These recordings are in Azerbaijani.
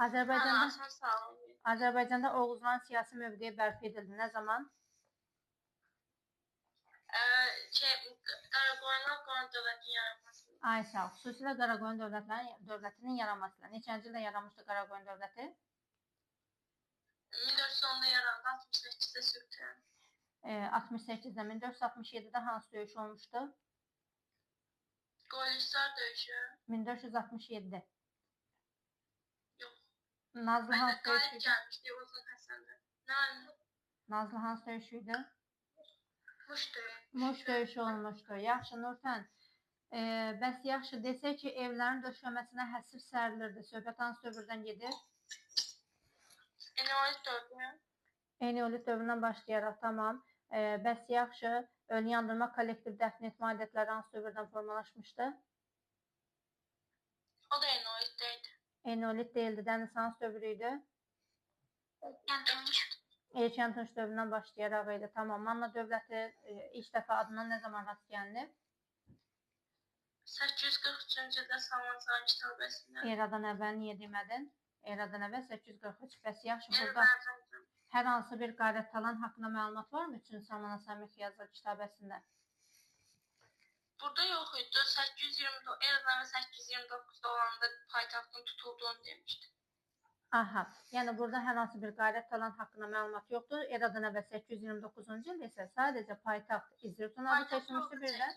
Azərbaycanda Sən sağ ol. Azərbaycanda Oğuzların siyasi mövqeyi bərpa edildi. Nə zaman? Qaraqoyunlar Qoran dövlətinin yaranması. Ay sağ ol. Xüsusilə Qaraqoyun dövlətinin yaranmasıyla. Neçənci ildə yaranmışdı Qaraqoyun dövləti? 1410-da yarandı, 68-də sürtüyor. 68-də, 1467-də hansı döyüş olmuşdu? Qoyunlar döyüşü. 1467. Yox. Nazlı hansı döyüşüydü? Gəlmişdi, Uzun Həsəndə. Nə? Nazlı hansı döyüşüydü? Muş döyüşü. Muş döyüşü olmuşdu. Yaxşı, Nurten. Bəs yaxşı desək ki, evlərin döşəməsinə həsir sərilirdi. Söhbət hansı dövrdən gedir? Eneolit dövrü. Eneolit dövründən başlayaraq, tamam. Bəs yaxşı, ölü yandırma, kollektiv dəfn etmə adətləri hansı dövrdən formalaşmışdı? O da Eneolit'teydi. Eneolit deyildi. Dəniz hansı dövrüydü? Erkən Tunç dövründən başlayaraq idi. Tamam. Manna dövləti ilk dəfə adına nə zaman rast gəlinib? 843-cü ildə Salmanzan kitabəsində. Eradan əvvəl niyə demədin? Eradan əvvəl 843. Bəs yaxşı, burada hər hansı bir qarət talan haqqında məlumat var mı? 3-cü Salman Əsamix yazılı kitabəsində. Burada yox idi. 829, Eradan əvvəl 829-da olanda paytaxtın tutulduğunu demişdi. Aha, yəni burada hər hansı bir qarət talan haqqında məlumat yoxdur. Eradan əvvəl 829-cu ildə isə sadəcə paytaxt İzirtun adı çəkilmişdi bir də.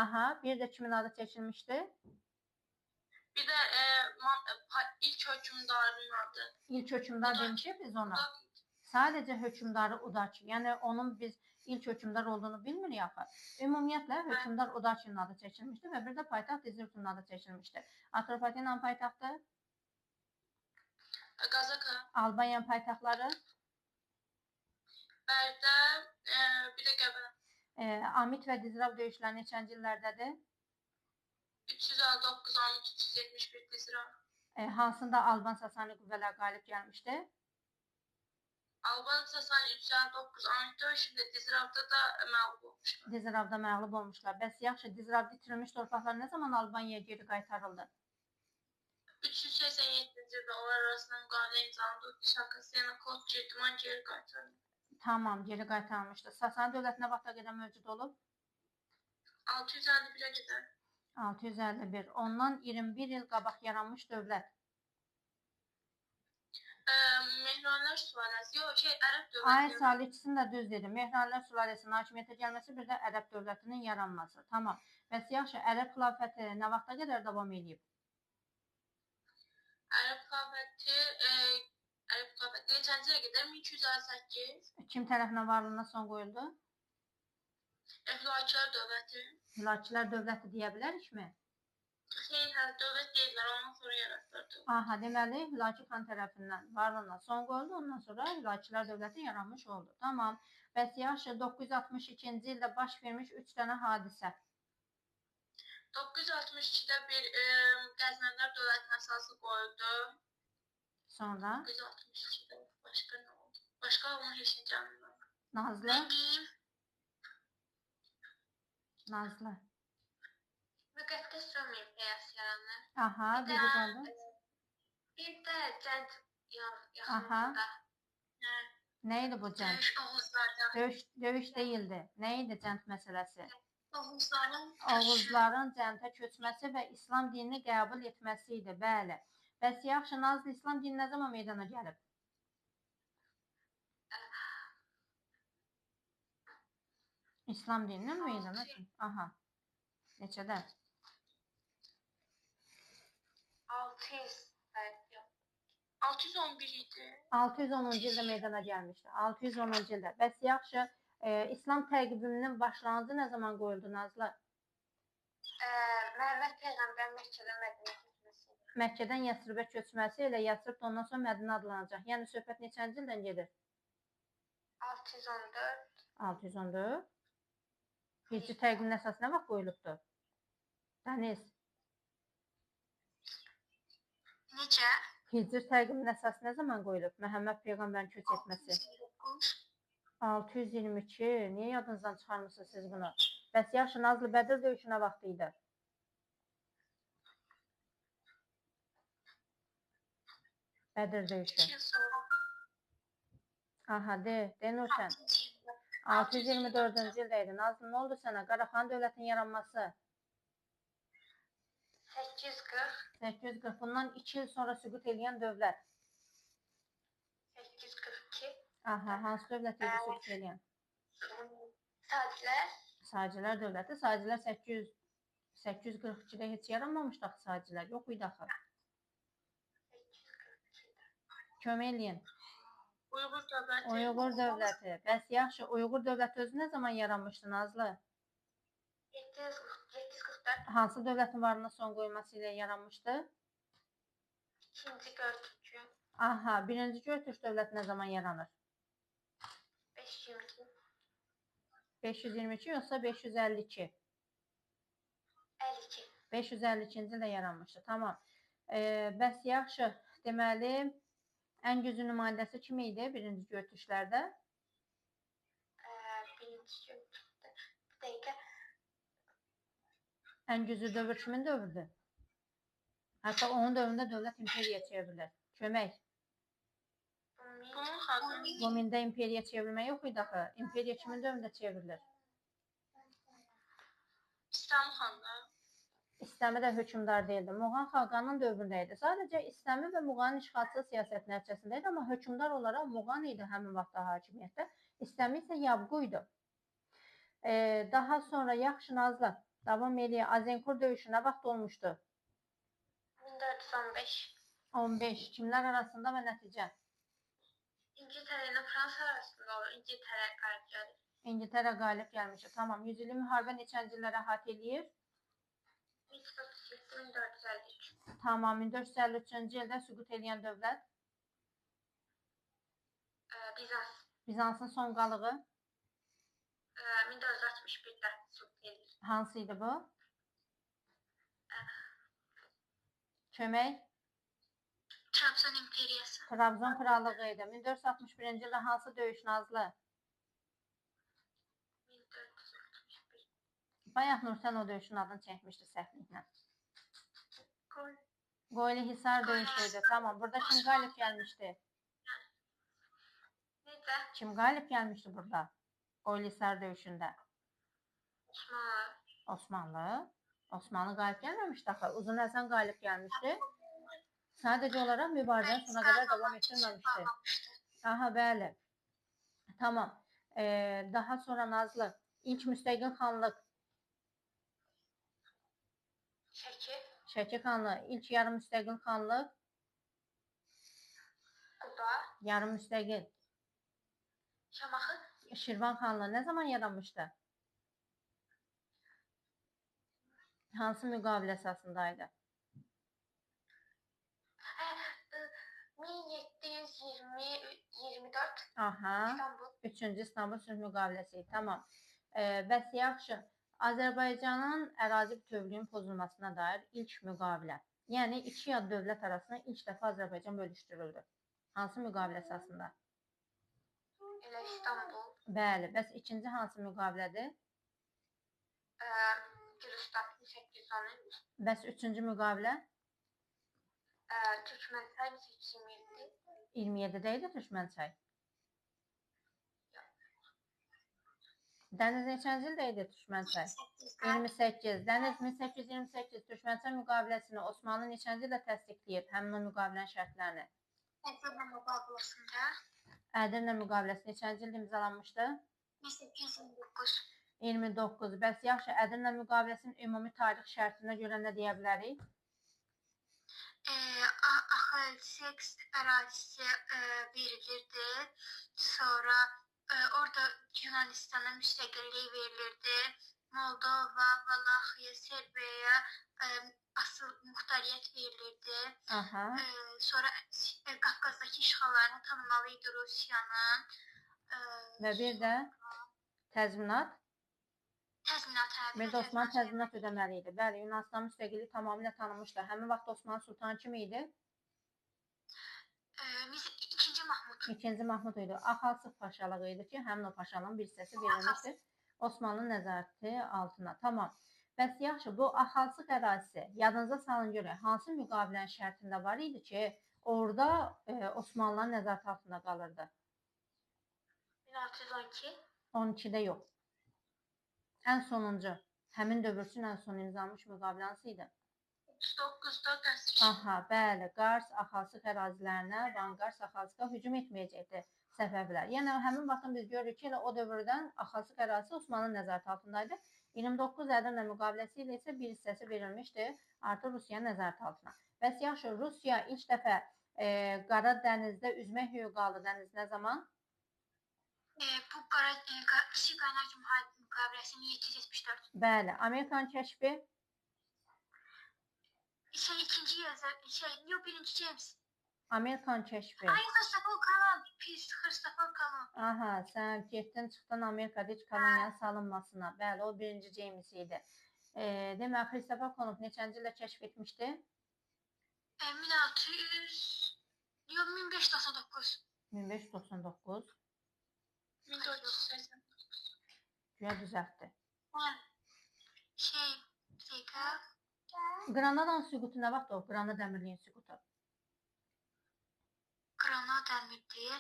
Aha, bir də kimin adı çəkilmişdi? Bir də ilk hökmdarın adı. İlk hökmdar demişik biz ona. Sadəcə hökmdarı Udaki. Yəni onun biz ilk hökmdar olduğunu bilmirik axı. Ümumiyyətlə hökmdar Udaki'nin adı çəkilmişdi və bir də paytaxt İzirtun adı çəkilmişdi. Atropatenanın paytaxtı? Qazaka. Albaniya paytaxtları? Bərdə, bir də Qəbə. Amit və Dizrav döyüşləri neçənci illərdədir? 359, Amit 371 Dizrav. Hansında Alban Sasani qüvvələr qalib gəlmişdi? Alban Sasani 359, Amit döyüşündə Dizravda da məğlub olmuşlar. Dizravda məğlub olmuşlar. Bəs yaxşı, Dizravda itirilmiş torpaqlar nə zaman Albaniyaya geri qaytarıldı? 387-ci ildə onlar arasında müqavilə imzalandı. Şakasiyana kod Cirdiman geri qaytarıldı. Tamam, geri qaytarılmışdı. Sasani dövləti nə vaxta qədər mövcud olub? 651-ə qədər. 651. Ondan 21 il qabaq yaranmış dövlət. Mehranlar sülaləsi, yox, Ərəb dövləti. Ay, Salikçisini də düz dedim. Mehranlar sülaləsinin hakimiyyətə gəlməsi, bir də Ərəb dövlətinin yaranması. Tamam. Bəs yaxşı, Ərəb xilafəti nə vaxta qədər davam edib? Ərəb xilafəti neçənci ilə qədər? 1258. Kim tərəfindən varlığına son qoyuldu? Hülakilər dövləti. Hülakilər dövləti deyə bilərikmi? Xeyr, dövlət deyirlər, ondan sonra yaratdırdı. Aha, deməli, Hülaki xan tərəfindən varlığına son qoyuldu, ondan sonra Hülakilər dövləti yaranmış oldu. Tamam. Bəs yaxşı, 962-ci ildə baş vermiş 3 dənə hadisə. 962-də bir Qəznəvilər dövlətinin əsası qoyuldu. Sonra? 962-də başqa nə oldu? Başqa onun heç nə canlılar. Nazlı? Nazlı. Müqəddəs Rum imperiyası yaranır. Aha, biri qaldı. Bir də Cənd yaxınlığında. Nə idi bu Cənd? Döyüş Oğuzlardan. Döyüş deyildi. Nə idi Cənd məsələsi? Oğuzların Cəndə köçməsi və İslam dinini qəbul etməsi idi. Bəli. Bəs yaxşı, Nazlı İslam dini nə zaman meydana gəlib? İslam dininin meydana gəlib. Aha. Neçədə? 611 idi. 610-cu ildə meydana gəlmişdi. 610-cu ildə. Bəs yaxşı, İslam təqviminin başlanğıcı nə zaman qoyuldu Nazlı? Məhəmməd Peyğəmbər Məkkədən Mədinəyə köçməsi. Məkkədən Yəsribə köçməsi ilə Yəsrib ondan sonra Mədinə adlanacaq. Yəni söhbət neçənci ildən gedir? 614. 614. Hicri təqvimin əsası nə vaxt qoyulubdur? Dəniz. Necə? Hicri təqvimin əsası nə zaman qoyulub? Məhəmməd Peyğəmbərin köç etməsi. 622. Niyə yadınızdan çıxarmısınız siz bunu? Bəs yaxşı, Nazlı Bədir döyüşü nə vaxt idi? Bədir döyüşü. 2 yıl sonra. Aha, de Nursən. 624. 624-cü ildə idi. Nazlı, nə oldu sənə? Qaraxan dövlətinin yaranması 840. 840. Bundan 2 il sonra süqut edən dövlət. 842. Aha, hansı dövlət idi süqut edən? Sacilər. Sacilər dövləti. Sacilər 842-də heç yaranmamışdı axı sacilər. Yox idi axı. 842. Kömək eləyin. Uyğur dövləti. Uyğur dövləti. Bəs yaxşı, Uyğur dövləti özü nə zaman yaranmışdı Nazlı? 744. Hansı dövlətin varlığına son qoyması ilə yaranmışdı? İkinci Göltürkü. Aha, birinci Göytürk dövləti nə zaman yaranır? 522. 522 yoxsa 552? 52. 552-ci ildə yaranmışdı. Tamam. Bəs yaxşı, deməli, ən güclü nümayəndəsi kim idi birinci Göytürklərdə? Birinci Göltürk'te. Bir dakika. Ən güclü dövr kimin dövrüdür? Hətta onun dövründə dövlət imperiya çevrilir. Kömək. Bunun xalqı. Qomində imperiya çevrilmə yox idi axı. İmperiya kimin dövründə çevrilir? İslam xanlığı. İstəmi də hökmdar deyildi. Muğan xaqanın dövründə idi. Sadəcə İstəmi və Muğanın işğalçı siyasəti nəticəsində idi, amma hökmdar olaraq Muğan idi həmin vaxtda hakimiyyətdə. İstəmi isə Yabqu idi. Daha sonra yaxşı Nazlı, davam eləyə. Azenkur döyüşü nə vaxt olmuşdu? 1415. 15. Kimlər arasında və nəticə? İngiltere ile Fransa arasında olur. İngiltere galip gelir. İngiltərə qalib gəlmişdi. Tamam. 100 illik müharibə neçənci illərə əhatə eləyir? 1453. Tamam. 1453-cü ildə süqut edən dövlət? Bizans. Bizansın son qalığı 1461'de süqut edilir. hansı idi bu? Kömək. Trabzon İmperiyası. Trabzon krallığı idi. 1461-ci ildə hansı döyüş Nazlı? 1461. Bayaq Nursən o döyüşün adını çəkmişdi səhvliklə. Gol. Qoyli Hisar döyüşü idi. Tamam. Burada kim qalib gəlmişdi? Necə? Kim qalib gəlmişdi burada? Qoyli Hisar döyüşündə. Osmanlı. Osmanlı. Osmanlı qalib gəlməmişdi axı. Uzun Həsən qalib gəlmişdi. Sadəcə olaraq mübarizəni sona qədər davam etdirməmişdi. Aha, bəli. Tamam. Daha sonra Nazlı, ilk müstəqil xanlıq Şəki. Şəki xanlığı, ilk yarım müstəqil xanlıq, Quba. yarım müstəqil Şamaxı. Şirvan xanlığı nə zaman yaranmışdı? Hansı müqavilə əsasındaydı? 1724. Aha. İstanbul. 3-cü İstanbul sülh müqaviləsi. Tamam. Bəs yaxşı. Azərbaycanın ərazi bütövlüyünün pozulmasına dair ilk müqavilə. Yəni iki yad dövlət arasında ilk dəfə Azərbaycan bölüşdürüldü. Hansı müqavilə əsasında? Elə İstanbul. Bəli. Bəs ikinci hansı müqavilədir? Gürcistan 1813. Bəs üçüncü müqavilə? Türkmenistan 1827. 27-də idi Türkmənçay. Dəniz neçənci ildə idi Türkmənçay? 28. Dəniz 1828 Türkmənçay müqaviləsini Osmanlı neçənci ildə təsdiqləyib həmin o müqavilənin şərtlərini? Edirne müqaviləsində Ədirnə müqaviləsi neçənci ildə imzalanmışdı? 1829. 29. Bəs yaxşı, Ədirnə müqaviləsinin ümumi tarix şərtinə görə nə deyə bilərik? Axı ərazisi verilirdi. Sonra orada Yunanistan'a müstəqillik verilirdi. Moldova, Valaxiya, Serbiyaya asıl muxtariyyət verilirdi. Aha. Sonra Qafqazdakı işğallarını tanımalı idi Rusiyanın. Və bir də təzminat. Təzminat hərbi. Bir də Osmanlı təzminat ödəməli idi. Bəli, Yunanistan müstəqilliyi tamamilə tanımışdı. Həmin vaxt Osmanlı Sultanı kim idi? İkinci Mahmud. İkinci Mahmud idi. Axalsıq paşalığı idi ki, həmin o paşalığın bir hissəsi verilmişdir Osmanlı nəzarəti altına. Tamam. Bəs yaxşı, bu Axalsıq ərazisi yadınıza salın görək, hansı müqavilənin şərtində var idi ki, orada Osmanlıların nəzarət altında qalırdı. 1612. 12-də yox. Ən sonuncu, həmin dövr üçün ən son imzalanmış müqavilə hansı idi? 39'da Qəsr. Aha, bəli, Qars Axalsıq ərazilərinə Van Qars Axalsıqa hücum etməyəcəkdi Səfəvilər. Yəni həmin vaxtdan biz görürük ki, elə o dövrdən Axalsıq ərazisi Osmanlı nəzarət altındaydı. 29 Ədirnə müqaviləsi ilə isə bir hissəsi verilmişdi artıq Rusiyanın nəzarət altına. Bəs yaxşı, Rusiya ilk dəfə Qara dənizdə üzmək hüququ aldı dəniz nə zaman? Bu Kiçik Qaynaq müqaviləsinin 1774. Bəli, Amerikanın kəşfi İkinci yazı, yok birinci James. Amerikan kəşfi. Ay, Xristofor Kolumb, pis Xristofor Kolumb. Aha, sən getdin, çıxdın Amerikada heç koloniya salınmasına. Bəli, o birinci James idi. Demək, Xristofor Kolumb neçənci ildə kəşf etmişdi? 1600, yok 1599. 1599. 1489. Güya düzəltdi. Bir dakika. Qranadanın süqutu nə vaxt o? Qranada dəmirliyin süqutu. Granada Dəmirliyi.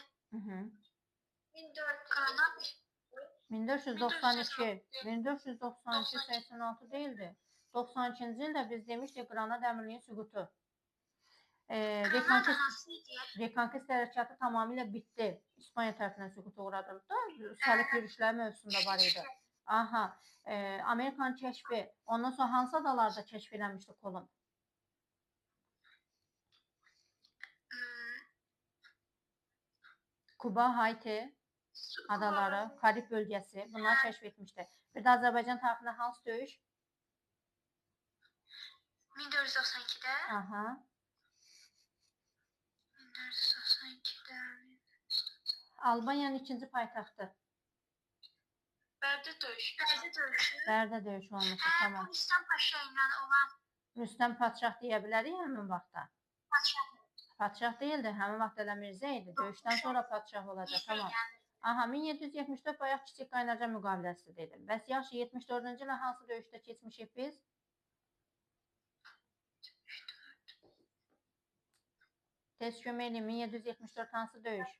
1492. 1492 86 değildi. 92-ci ildə biz demişdik Qranada dəmirliyin süqutu. Rekonkist hərəkatı tamamilə bitdi. İspanya tərəfindən süquta uğradıldı da, Salib yürüşləri mövzusunda var idi. Aha, Amerikan kəşfi, ondan sonra hansı adalarda kəşf edilmişdi Kolumb? Kuba, Haiti adaları, Karib bölgəsi, bunları kəşf etmişdi. Bir də Azərbaycan tərəfindən hansı döyüş? 1492'de. Aha. 1492'de. Albaniyanın ikinci paytaxtı. Bərdə döyüşü. Bərdə döyüşü. Bərdə döyüşü olmuşdu, tamam. Bu Rüstəm Paşa ilə olan. Rüstəm Padşah deyə bilərik həmin vaxtda. Padşah. Padşah deyildi, həmin vaxt elə Mirzə idi. Döyüşdən sonra padşah olacaq, tamam. Aha, 1774 bayaq Kiçik Qaynaca müqaviləsi dedim. Bəs yaxşı, 74-cü ilə hansı döyüşdə keçmişik biz? Tez kömək edin, 1774 hansı döyüş?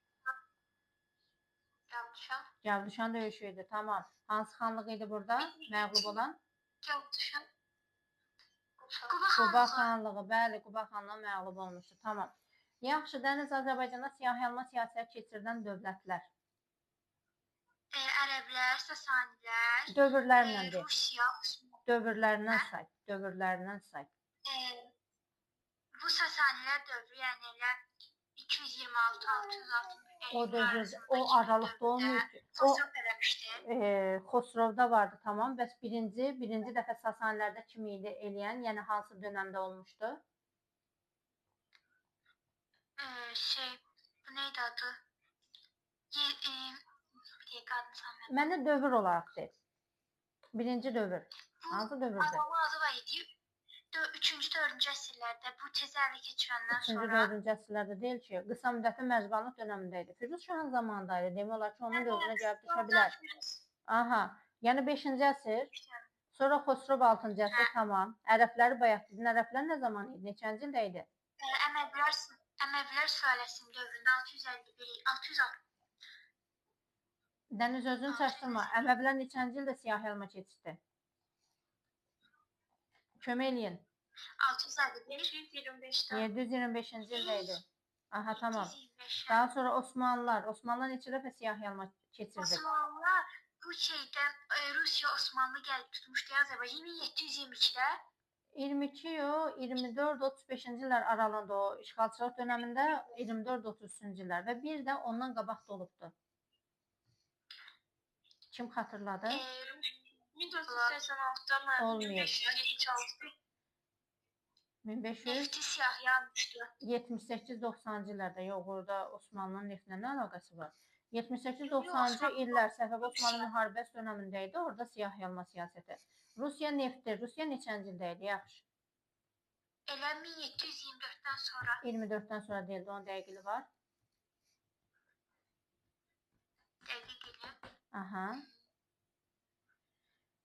Gavduşan. Gavduşan döyüşü idi, tamam. Hansı xanlıq idi burada məğlub olan? Gavduşan. Quba xanlığı, bəli, Quba xanlığı məğlub olmuşdu, tamam. Yaxşı, Dəniz Azərbaycanda siyahıyalma siyasət keçirdən dövlətlər. Ərəblər, Sasanilər. Dövrlərlə deyil. Rusiya, Osmanlı. Dövrlərindən say, dövrlərindən say. Bu Sasanilər dövrü, yəni elə 226-660. O dövrdə, o aralıqda olmuyor ki. Xosrov eləmişdi. Xosrovda vardı, tamam. Bəs birinci dəfə Sasanilərdə kim idi eləyən? Yəni hansı dönəmdə olmuşdu? Bu neydi adı? Bir dakika adını sanmıyorum. Mən də dövr olaraq deyim. Birinci dövr. Hansı dövrdür? Adamın adı var idi. 3-cü, 4-cü əsrlərdə bu tez ələ keçirəndən sonra. 3-cü, 4-cü əsrlərdə deyil ki, qısa müddətli məzbanlıq dönəmində idi. Firuz Şahın zamanındaydı. Demək olar ki, onun dövrünə gəlib düşə bilər. Aha, yəni 5-ci əsr, sonra Xosrov 6-cı əsr, tamam. Ərəbləri bayaq dedin. Ərəblər nə zaman idi? Neçənci ildə idi? Əməvilər sülaləsinin dövründə 660. Dəniz özünü çaşdırma. Əməvilər neçənci ildə siyahıyalma keçirdi? Kömək eləyin. 625'te. 725-ci ildə idi. Aha, tamam. Daha sonra Osmanlılar neçə dəfə siyahıyalma keçirdi? Osmanlılar bu şeydən Rusiya Osmanlı gəlib tutmuşdu Azərbaycan 1722'də. 22, 24, 35-ci illər aralığında o işğalçılıq dönəmində 24-33-cü illər və bir də ondan qabaq da olubdu. Kim xatırladı? 1486'da mı? Olmuyor. 1500. 1500. Nefti siyahıya almışdı. 78-90-cı illərdə, yox, orada Osmanlının neftinə nə əlaqəsi var? 78-90-cı illər Səfəvi Osmanlı müharibəsi dönəmində idi, orada siyahıyalma siyasəti. Rusiya nefti, Rusiya neçənci ildə idi, yaxşı? Elə 1724'dən sonra. 24-dən sonra deyildi, onun dəqiqliyi var. Dəqiqliyi. Aha.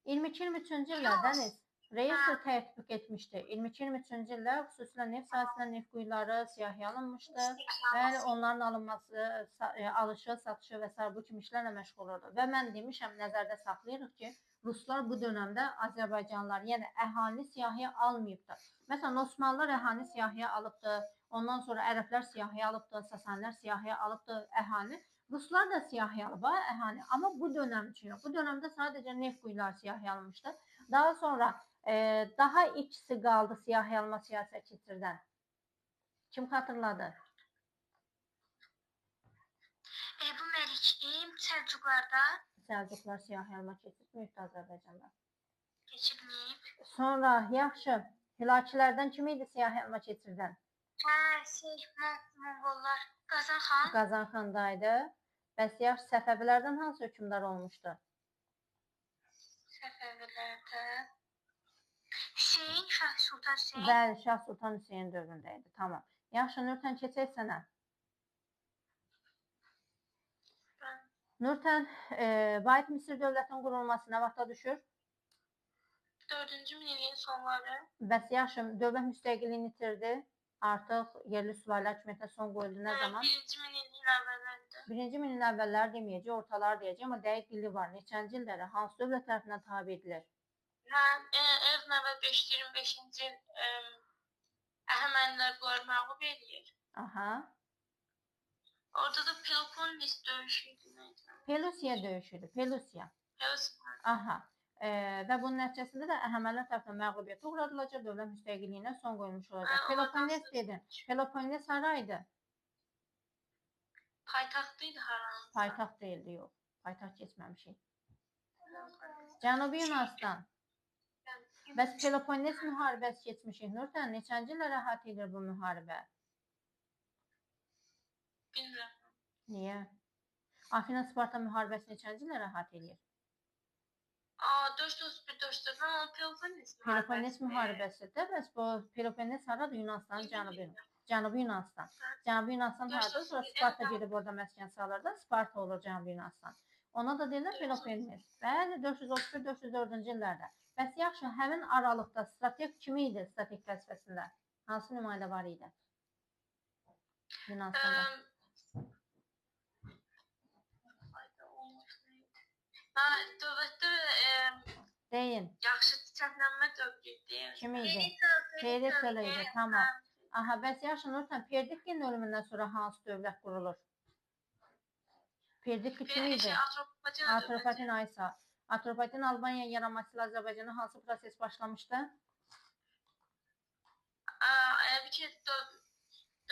22-23-cü illər, Dəniz, Reyestr tətbiq etmişdi. 22-23-cü ildə xüsusilə neft sahəsində neft quyuları siyahıya alınmışdı. Bəli, onların alınması, alışı, satışı və s. bu kimi işlərlə məşğul olurdu. Və mən demişəm, nəzərdə saxlayırıq ki, Ruslar bu dönəmdə Azərbaycanlılar, yəni əhalini siyahıya almayıbdı. Məsələn, Osmanlılar əhalini siyahıya alıbdı, ondan sonra ərəblər siyahıya alıbdı, Sasanilər siyahıya alıbdı əhalini. Ruslar da siyahıya alıb əhalini, amma bu dönəm üçün yox. Bu dönəmdə sadəcə neft quyuları siyahıya alınmışdı. Daha sonra daha ikisi qaldı siyahıya alma siyasət keçirdən. Kim xatırladı? Bu Məlikli Səlcuqlarda Səlcuqlar siyahıya alma keçirməyibdi Azərbaycanda. keçirməyib. Sonra, yaxşı, Hülakilərdən kim idi siyahıya alma keçirdən? Monqollar Qazan xan. Qazan xandaydı. Bəs yaxşı, Səfəvilərdən hansı hökmdar olmuşdu? Səfəvilərdə Hüseyn, Şah Sultan Hüseyn. Bəli, Şah Sultan Hüseyin dövründə idi. Tamam. Yaxşı, Nurten keçək sənə. Nurten, Vahid Misir dövlətinin qurulması nə vaxta düşür? 4-cü minilliyin sonları. Bəs yaxşı, dövlət müstəqilliyini itirdi. Artıq yerli sülalə hakimiyyətinə son qoyuldu nə zaman? 1-ci minilliyin əvvəllərində. 1-ci minin əvvəllər deməyəcək, ortalar deyəcək, amma dəqiq illi var. Neçənci illərə, hansı dövlət tərəfindən tabe edilir? Əvvəl 525-ci il Əhəmənilər bunları məğlub edir. Aha. Orada da Peloponnes döyüşü idi. Pelusiya döyüşüdür, Pelusiya. Peloponnes. Aha. Və bunun nəticəsində də Əhəmənilər tərəfindən məğlubiyyətə uğradılacaq, dövlət müstəqilliyinə son qoyulmuş olacaq. Peloponnes dedin. Peloponnes haraydı? Paytaxtıydı haranın. Paytaxt deyildi, yox. Paytaxt keçməmişik. Cənubi Yunastan. Bəs Peloponnes müharibəsi keçmişik. Nurten, neçənci illərə əhatə edir bu müharibə? Bilmirəm. Niyə? Afina-Sparta müharibəsi neçənci illərə əhatə edir? 431-442 ama Peloponnes Peloponnes müharibəsidir. Bəs bu Peloponnes haradır? Yunanistan, Cənubi Yunanistan. Cənubi Yunanistan haradır? Sonra Sparta gedib orada məskən salır da, Sparta olur Cənubi Yunanistan. Ona da deyirlər Peloponnes. Bəli, 431-404-cü illərdə. Bəs yaxşı, həmin aralıqda strateg kimi idi strateg vəzifəsində? Hansı nümayəndə var idi? Yunanistan'da. Dövlətdə Deyin. yaxşı çəklənmə dövrüydü. Kim idi? Perikl idi, tamam. Aha, bəs yaxşı, Nurten, Perdikkinin ölümündən sonra hansı dövlət qurulur? Perdikki kim idi? Atropatin Aysa. Atropatin Albaniya yaranması ilə Azərbaycana hansı proses başlamışdı? Bir kez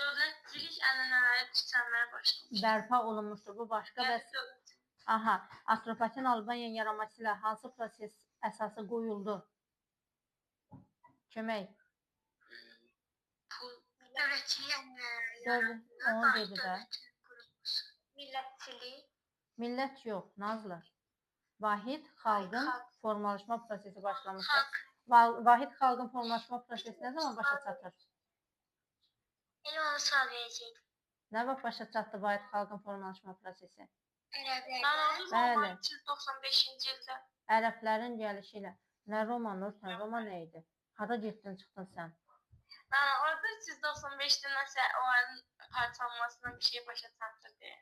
dövlətçilik ənənələri çiçənməyə başlamışdı. Bərpa olunmuşdur. Bu başqa bəs... Aha, Atropatin Albaniya yaranması ilə hansı proses əsası qoyuldu? Kömək. Dövlətçilik Onu dedi də. Millətçilik. Millət yox, Nazlı. Vahid xalqın formalaşma prosesi başlamışdır. Vahid xalqın formalaşma prosesi nə zaman başa çatır? Elə onu sual verəcəkdim. Nə vaxt başa çatdı Vahid xalqın formalaşma prosesi? Ərəblərdə. 395-ci ildə. Ərəblərin gəlişi ilə. Nə Roma, Nurten, Roma nə idi? Hara getdin, çıxdın sən? Orada 395-də nəsə o ayın parçalanmasına bir şey başa çatdırdı.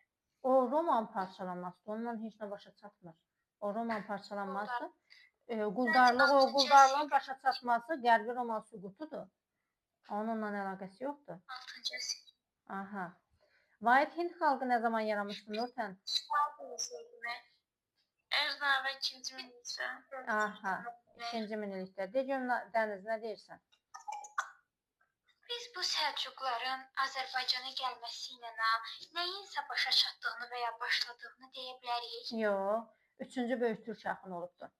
O Roman parçalanması, ondan heç nə başa çatmır. O Roman parçalanması, quldarlığın başa çatması Qərbi Roman süqutudur. Onunla əlaqəsi yoxdur. 6-cı əsr. Aha. Vahid Hind xalqı nə zaman yaranmışdı, Nurten? Erzdən əvvəl 2-ci minillikdə. Aha, 2-ci minillikdə. Deyəcəm, Dəniz, nə deyirsən? Biz bu Səlcuqların Azərbaycana gəlməsi ilə nəyinsə başa çatdığını və ya başladığını deyə bilərik. Yox, 3-cü böyük türk axını olubdur.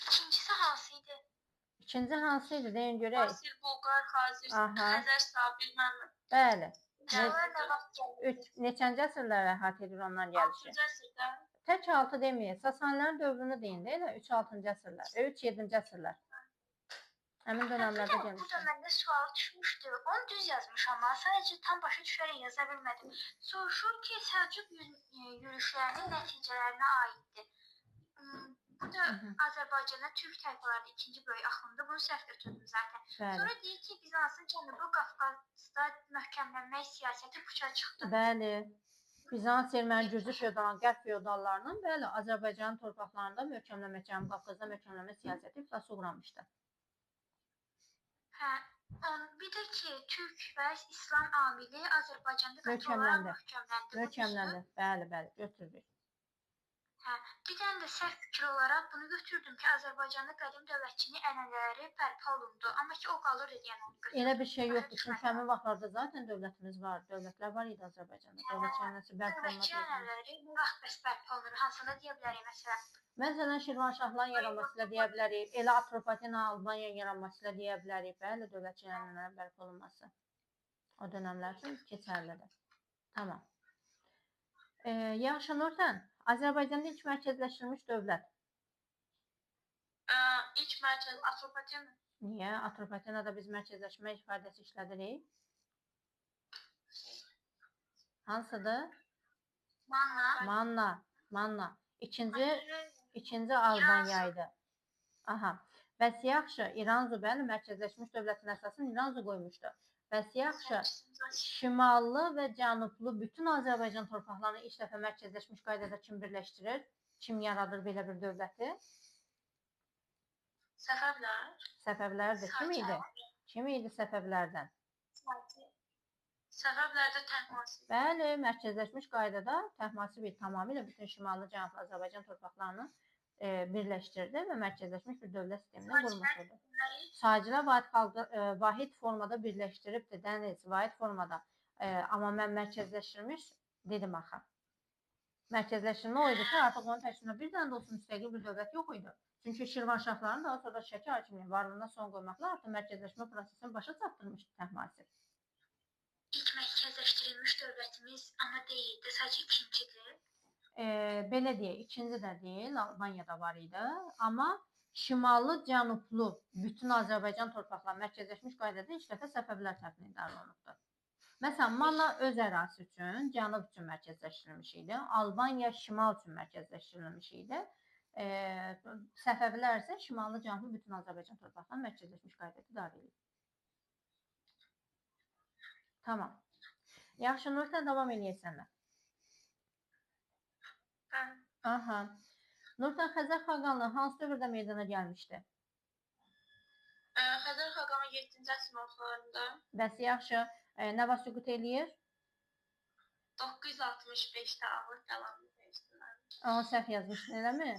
İkincisi hansı idi? İkinci hansı idi, deyin görək. Asil, Bulqar, Xazir, Xəzər, Sabir, Məmməd. Bəli. Onlar nə vaxt gəlir? Neçənci əsrlərə əhatə edir ondan gəlişi? 6-cı əsrdə. Tək 6 deməyək, Sasanilər dövrünü deyin də, elə 3-6-cı əsrlər, 3-7-ci əsrlər. Həmin dönəmlərdə gəlmişdir. Burada məndə sual düşmüşdü. Onu düz yazmışam, amma sadəcə tam başa düşərək yaza bilmədim. Soruşur ki, Səlcuq yürüşlərinin nəticələrinə aiddir. Bu da Azərbaycana türk tayfalarının ikinci böyük axınıdır. Bunu səhv götürdüm zaten. Bəli. Sonra deyir ki, Bizansın Cənubi Qafqazda möhkəmlənmək siyasəti puça çıxdı. Bəli. Bizans erməni gürcü feodal, qərb feodallarının bəli Azərbaycanın torpaqlarında möhkəmləmə, Cənubi Qafqazda möhkəmləmə siyasəti iflasa uğramışdı. Hə, bir də ki, türk və İslam amili Azərbaycanda qəti olaraq möhkəmləndi. Möhkəmləndi. Bəli, bəli, götürdük. Hə, bir dənə də səhv fikir olaraq bunu götürdüm ki, Azərbaycanda qədim dövlətçiliyin ənənələri bərpa olundu, amma ki o qalır yəni onu götürdüm. Elə bir şey yoxdur. Çünki həmin vaxtlarda zaten dövlətimiz var, dövlətlər var idi Azərbaycanda. Dövlətçi ənənəsi bərpa olmaq Dövlətçi ənənələri bu vaxt bəs bərpa olunur. Hansında deyə bilərik məsələn? Məsələn, Şirvanşahların yaranması ilə deyə bilərik, elə Atropatena Albaniya yaranması ilə deyə bilərik. Bəli, dövlətçi ənənələrin bərpa olunması o dönəmlər üçün keçərlidir. Tamam. Yaxşı, Nurten, Azərbaycanda ilk mərkəzləşdirilmiş dövlət. İlk mərkəz Atropatena. Niyə? Atropatenada biz mərkəzləşmə ifadəsi işlədirik. Hansıdır? Manna. İkinci Albaniya idi. Aha. Bəs yaxşı, İranzu bəli mərkəzləşmiş dövlətin əsasını İranzu qoymuşdu. Bəs yaxşı, şimallı və cənublu bütün Azərbaycan torpaqlarını ilk dəfə mərkəzləşmiş qaydada kim birləşdirir? Kim yaradır belə bir dövləti? Səfəvlər. Səfəvlərdir. Kim idi? Kim idi Səfəvlərdən? Səfəvlərdə Təhmasib. Bəli, mərkəzləşmiş qaydada Təhmasib tamamilə bütün şimallı cənublu Azərbaycan torpaqlarını birləşdirdi və mərkəzləşmiş bir dövlət sistemini qurmuş oldu. Sacilər vahid formada birləşdiribdir, dəniz, vahid formada. Amma mən mərkəzləşdirilmiş dedim axı. Mərkəzləşdirmə o idi ki, artıq onun təşkilinə bir dənə də olsun müstəqil bir dövlət yox idi. Çünki Şirvanşahların daha sonra Şəki hakimiyyəti varlığına son qoymaqla artıq mərkəzləşmə prosesini başa çatdırmışdı Təhmasib. İlk mərkəzləşdirilmiş dövlətimiz amma deyildi, sadəcə ikincidir. Belə deyək, ikinci də deyil, Albaniyada var idi. Amma şimallı, cənublu bütün Azərbaycan torpaqları mərkəzləşmiş qaydada ilk dəfə Səfəvilər tərəfindən idarə olunubdur. Məsələn, Manna öz ərazisi üçün, cənub üçün mərkəzləşdirilmiş idi. Albaniya şimal üçün mərkəzləşdirilmiş idi. Səfəvilər isə şimallı, cənublu bütün Azərbaycan torpaqlarını mərkəzləşmiş qaydada idarə edir. Tamam. Yaxşı, Nurten, davam eləyək sənlə. Aha. Nurten, Xəzər xaqanlığı hansı dövrdə meydana gəlmişdi? Xəzər xaqanı 7-ci əsrin ortalarında. Bəs yaxşı, nə vaxt süqut eləyir? 965-də ağır qalanını verirsinlər. Amma səhv yazmışsın, eləmi?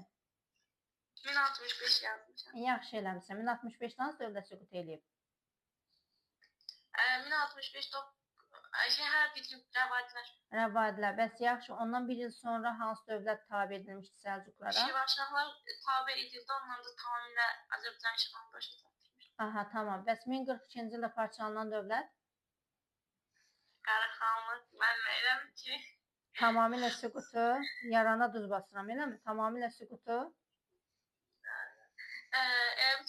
1065 yazmışam. Yaxşı eləmişsən. 1065-də hansı dövlət süqut eləyib? 1065 hər bir rəvadilər. Rəvadilər. Bəs yaxşı, ondan bir il sonra hansı dövlət tabe edilmişdi Səlcuqlara? Şirvanşahlar tabe edildi, ondan da tamamilə Azərbaycan işğalını başa çatdırmış. Aha, tamam. Bəs 1042-ci ildə parçalanan dövlət? Qaraxanlıq, mən nəyirəm ki? Tamamilə süqutu, yarana duz basıram, eləmi? Tamamilə süqutu.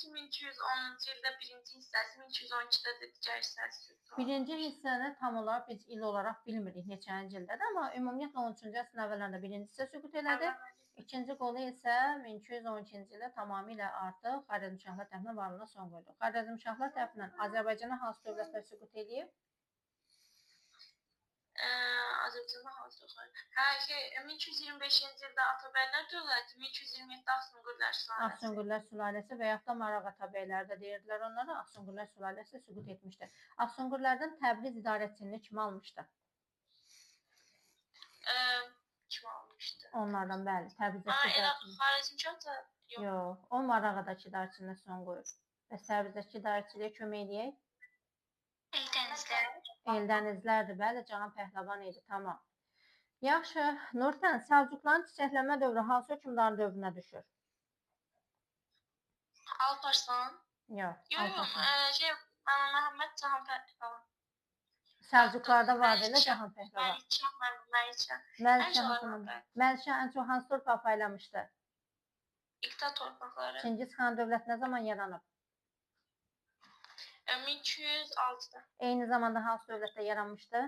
1210-cu ildə birinci hissəsi, 1212-də də digər hissəsi. Birinci hissəni tam olaraq biz il olaraq bilmirik neçənci ildədir, amma ümumiyyətlə 13-cü əsrin əvvəllərində birinci hissə süqut elədi. İkinci qolu isə 1212-ci ildə tamamilə artıq Xarəzmşahlar tərəfindən varlığına son qoydu. Xarəzmşahlar tərəfindən Azərbaycana hansı dövlətlər süqut eləyib? Azərbaycanda hansı dövlət? 1225-ci ildə Atabəylər dövləti, 1227-də Afsunqurlər sülaləsi. Afsunqurlər sülaləsi və yaxud da Maraq Atabəyləri də deyirdilər onlara. Afsunqurlər sülaləsi süqut etmişdi. Afsunqurlərdən Təbriz idarəçiliyini kim almışdı? Kim almışdı? Onlardan bəli, Təbrizdəki idarəçiliyini. Xarəzmşah da yox. Yox, o Marağadakı idarəçiliyinə son qoyur. Və Təbrizdəki idarəçiliyə kömək edək. Eldənizlər. Eldənizlərdir, bəli, Cahan Pəhləvan idi, tamam. Yaxşı, Nurten, Səlcuqların çiçəklənmə dövrü hansı hökmdarın dövrünə düşür? Alparslan? Yox, Yox, Məhəmməd Cahan Pəhləvan. Səlcuqlarda vardı elə Cahan Pəhləvan. Məlikşah. Məlikşah ən çox hansı torpağı paylamışdı? İqta torpaqları. Çingiz xan dövlət nə zaman yaranıb? 1206-da. Eyni zamanda hansı dövlətdə yaranmışdı?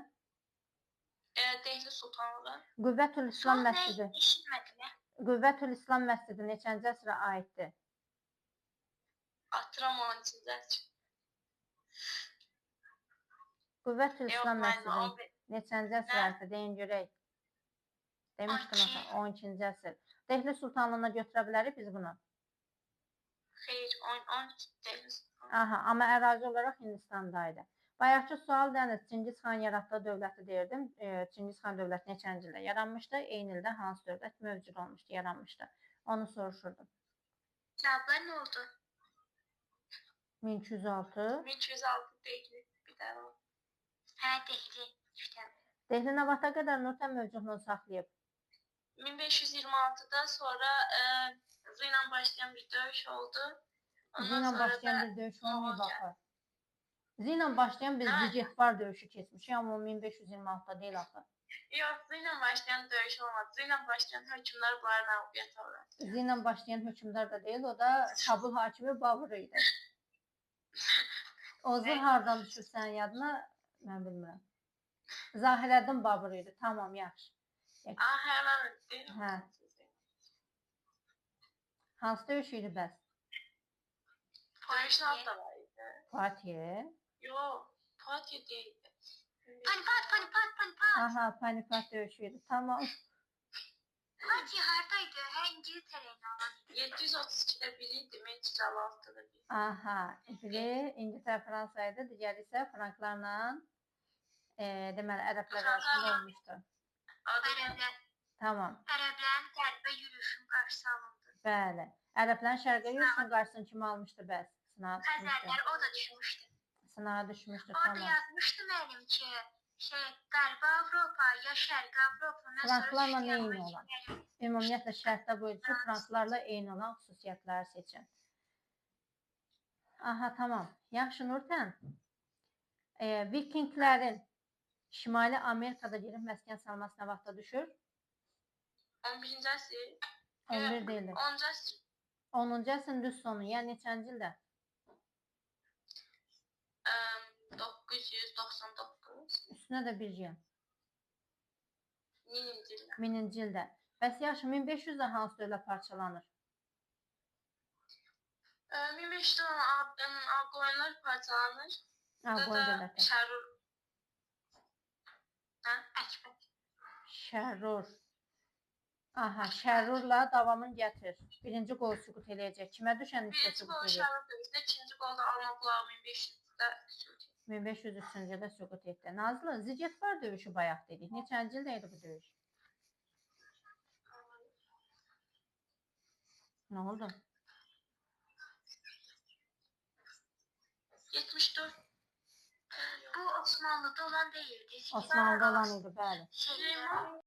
Dehli Sultanlığı. Qüvvətül İslam məscidi. Qüvvətül İslam məscidi neçənci əsrə aiddir? Atıram 12-ci əsr. Qüvvətül Yox, İslam müəllimə, məscidi 11. neçənci əsrə Nə? aiddir? Deyin görək. Demişdim 12. axı 12-ci əsr. Dehli Sultanlığına götürə bilərik biz bunu. Xeyr, 12 deyil. Aha, amma ərazi olaraq Hindistandaydı. Bayaqçı sual dəniz Çingiz xan yaratdığı dövləti deyirdim. Çingiz xan dövləti neçənci ildə yaranmışdı? Eyni ildə hansı dövlət mövcud olmuşdu, yaranmışdı? Onu soruşurdum. Cavablar nə oldu? 1206. 1206 deyil. Bir daha var. Hə, Dehli. İşte. Dehli nə vaxta qədər Nurten mövcudluğunu saxlayıb? 1526'da sonra hızlı ilə başlayan bir dövüş oldu. Ondan Zina sonra başlayan da bir döyüş olmayıb Moğol axı. Zina başlayan biz Nə? Zigetvar döyüşü keçmişik, amma 1526-da deyil axı. Yok, hızlı ilə başlayan dövüş olmadı. Hızlı ilə başlayan hökümlər bunları məğlubiyyətə uğradı. Zina başlayan hökmdar da deyil, o da Kabul hakimi Babur idi. O zır hardan düşür sənin yadına? Mən bilmirəm. Zahirəddin Babur idi. Tamam, yaxşı. Ah, hemen değil mi? Hə. Hansı döyüş idi bəs? Dövüşün adı var idi. Fatih. Yok, Fatih değildi. Panipat. Aha, Panipat döyüşü idi. Tamam. Fatih hardaydı? Hə, İngiltərə ilə olan. 732'de biriydi, 356'da bir. Aha, biri İngiltərə, Fransa idi, digəri isə Franklarla deməli ərəblər arasında olmuşdu. Ərəblər. Tamam, Ərəblərin qərbə yürüyüşün qarşısı alındı. bəli. Ərəblərin şərqə yürüyüşünün qarşısını kim almışdı bəs? Sınağa düşmüşdü. Xəzərlər o da düşmüşdü. Sınağa düşmüşdü, Orada tamam. yazmışdı müəllim ki, Qərbi Avropa ya Şərqi Avropa Franklarla eyni olan. Ümumiyyətlə şərtdə buyurdu ki, Franklarla eyni olan xüsusiyyətləri seçin. Aha, tamam. Yaxşı, Nurten. Vikinglərin Şimali Amerikada gelib məskən salması nə vaxtda düşür? 11. əsr. 11 deyildir. 10. əsr. 10-cu əsrin düz sonu, yəni neçənci ildə? 999. Üstünə də bir gen. 1000-ci ildə. 1000-ci ildə. Bəs yaxşı, 1500-də hansı dövlət parçalanır? 1500'de Algoyunlar parçalanır. Ağqoy dövləti. Şərur. Hə? Əkbər. Şərrur. Aha, Şərrurla davamını gətir. Birinci qol süqut eləyəcək. Kimə düşən hissə Birinci süqut gol eləyir? Şərur dövüşdə, ikinci golda Almaqlar 1500'də süqut. 1503-cü ildə süqut etdi. Nazlı, Zigetvar döyüşü bayaq dedik. Neçənci ildə idi bu döyüş? Nə oldu? 74. Bu Osmanlıda olan deyildi. Osmanlıda olan idi, bəli. Şeydə,